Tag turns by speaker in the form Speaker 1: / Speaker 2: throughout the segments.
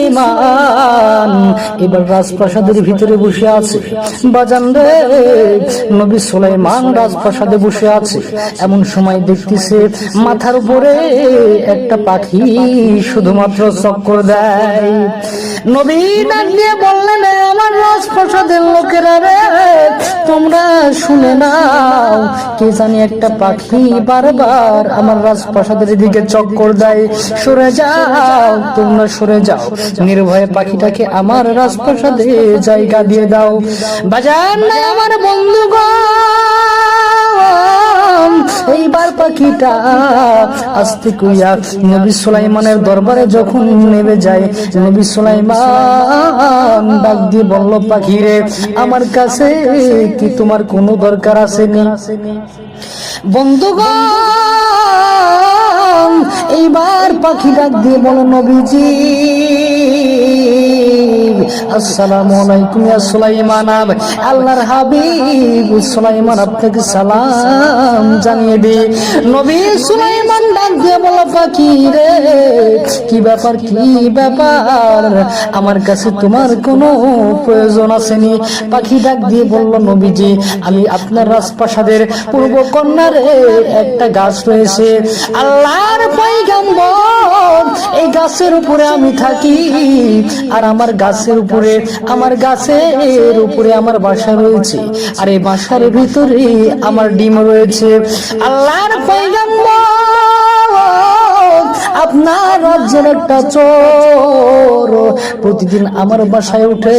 Speaker 1: সুলাইমান এবার রাজপ্রাসাদের ভিতরে বসে আছে। বাজান রে, নবী সুলাইমান রাজপ্রাসাদে বসে আছে। এমন সময় দেখতেছে মাথার উপরে একটা পাখি শুধুমাত্র চক্কর দেয়। নবী ডাক দিয়ে বললেন, আমার রাজপ্রাসাদের লোকেরা রে, তোমরা শুনে নাও, কে জানি একটা পাখি বারবার আমার রাজপ্রাসাদের দিকে চক্কর দেয়। সরে যাও, তোমরা সরে যাও, নির্ভয়ে পাখিটাকে আমার রাজপ্রাসাদে জায়গা দিয়ে দাও। বাজান না আমার বন্ধুগণ, এইবার পাখিটা আস্তে কইয়া নবী সুলাইমানের দরবারে যখন নেমে যায়, নবী সুলাইমান ডাক দিয়ে বলল, পাখি রে, আমার কাছে কি তোমার কোনো দরকার আসেনি? বন্ধুগণ, এইবার পাখি ডাক দিয়ে বলো, নবীজি আসসালামু আলাইকুম ইয়া সুলাইমান, আল্লাহর হাবিব সুলাইমান আপনাকে সালাম জানিয়ে দি। নবী সুলাইমান ডাক দিয়ে বলো, পাখি রে, কি ব্যাপার, কি ব্যাপার, আমার কাছে তোমার কোনো প্রয়োজন আসেনি? পাখি ডাক দিয়ে বলল, নবীজি আমি আপনার রাজপ্রাসাদের পূর্ব কর্নারে একটা গাছ রয়েছে, আল্লাহর পয়গম্বর এই গাছের উপরে আমি থাকি, আর আমার গাছের উপরে আমার বাসা রয়েছে, আর এই বাসার ভিতরে আমার ডিম রয়েছে। আল্লাহর পয়গম্বর আপনার রাজ্যের একটা চোর প্রতিদিন আমার বাসায় উঠে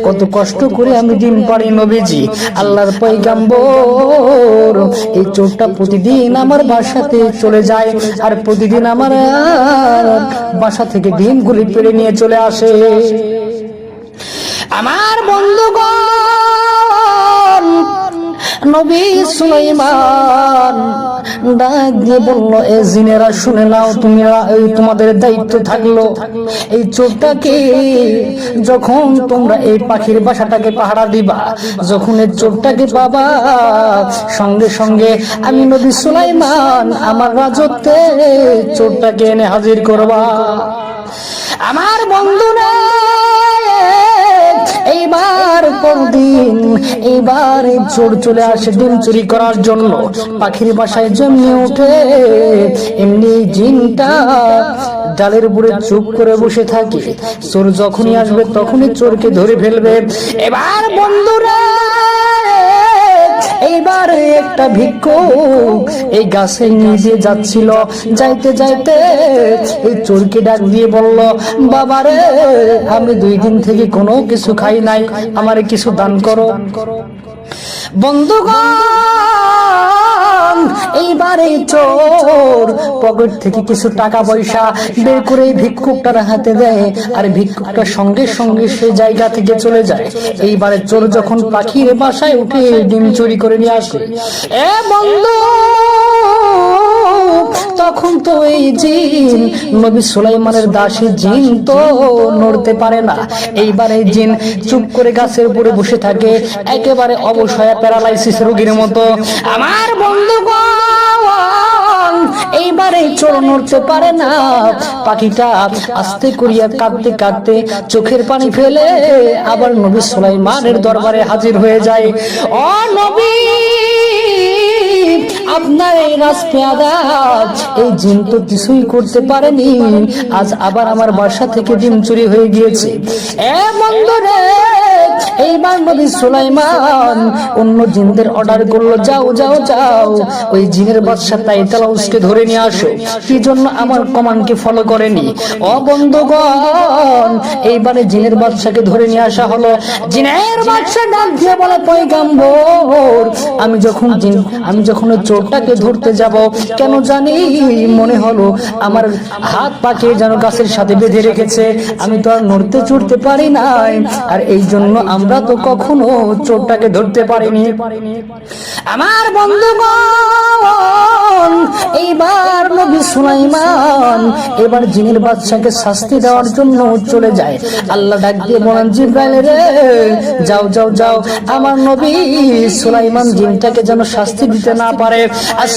Speaker 1: কত কষ্ট করে আমি ডিম পাড়ি। নবীজি আল্লাহর পয়গম্বর, এই চোরটা প্রতিদিন আমার বাসাতে চলে যায়, আর প্রতিদিন আমার বাসা থেকে ডিমগুলি পেড়ে নিয়ে চলে আসে। আমার বন্ধুগণ, নবী সুলাইমান ডাক দিয়ে বলল, এ জিনেরা শুনে নাও, তোমাদের দায়িত্ব থাকলো, এই চোরটাকে যখন তোমরা এই পাখির বাসাটাকে পাহারা দিবা, যখন এই চোরটাকে পাবা, সঙ্গে সঙ্গে আমি নবী সুলাইমান আমার রাজত্বে চোরটাকে এনে হাজির করবা। আমার বন্ধুরা, এইবার পরদিন এইবার চোর চলে আসে ডিম চুরি করার জন্য, পাখির বাসায় জন্মে ওঠে। এমনি জিনটা ডালের উপরে চুপ করে বসে থাকে, চোর যখনই আসবে তখনই চোরকে ধরে ফেলবে। এবার বন্ধুরা, এইবার একটা ভিক্ষুক এই গাছের নিচে যাচ্ছিল, যাইতে যাইতে এই চোরকে ডাক দিয়ে বলল, বাবারে, আমি 2 দিন থেকে কোনো কিছু খাই নাই, আমারে কিছু দান করো। বন্ধুগণ, এইবারে চোর পকেট থেকে কিছু টাকা পয়সা বের করে ভিক্ষুকটার হাতে দেয়, আর ভিক্ষুকটা সঙ্গে সঙ্গে সেই জায়গা থেকে চলে যায়। এইবারে চোর যখন পাখির বাসায় উঠে ডিম চুরি করে নিয়ে আসে, এ বন্ধু, তখন তো এই জিন নবী সুলাইমানের দাসী জিন তো নড়তে পারে না। এইবার এই জিন চুপ করে গাছের উপরে বসে থাকে, একেবারে অবসয়া প্যারালাইসিস রোগীর মতো। আমার বন্ধুগণ, এইবারে চোর নড়তে পারে না। পাখিটা আস্তে করিয়া কাঁদতে কাঁদতে চোখের পানি ফেলে আবার নবী সুলাইমানের দরবারে হাজির হয়ে যায়। ও নবী, আপনার এই রাজপেয়াদা এই জিন তো কিছুই করতে পারেনি, আজ আবার আমার বাসা থেকে ডিম চুরি হয়ে গিয়েছে। এ বন্ধুরে, এইবার নবী সুলাইমান অন্য জিনদের অর্ডার করলো, যাও যাও যাও, ওই জিনের বাদশা তাইতালাউসকে ধরে নিয়ে আসো। কি জন্য আমার কমান্ডকে ফলো করেনি? ও বন্ধুগণ, এইবারে জিনের বাদশাকে ধরে নিয়ে আসা হলো। জিনের বাদশা ডাক দিয়ে বলে, পয়গম্বর, আমি যখন চোরটাকে ধরতে যাব, কেন জানি মনে হলো আমার হাত পাকে যেন গাছের সাথে বেঁধে রেখেছে, আমি তো আর নড়তে চড়তে পারি নাই, আর এই জন্য আমরা তো কখনো চোরটাকে ধরতে পারিনি। আমার বন্ধুগণ, এইবার নবী সুলাইমান এবার জিনের বাদশাকে শাস্তি দেওয়ার জন্য চলে যায়। আল্লাহ ডাক দিয়ে বলেন, জিব্রাইল রে, যাও যাও যাও, আমার নবী সুলাইমান জিনটাকে যেন শাস্তি দিতে না পারে। আর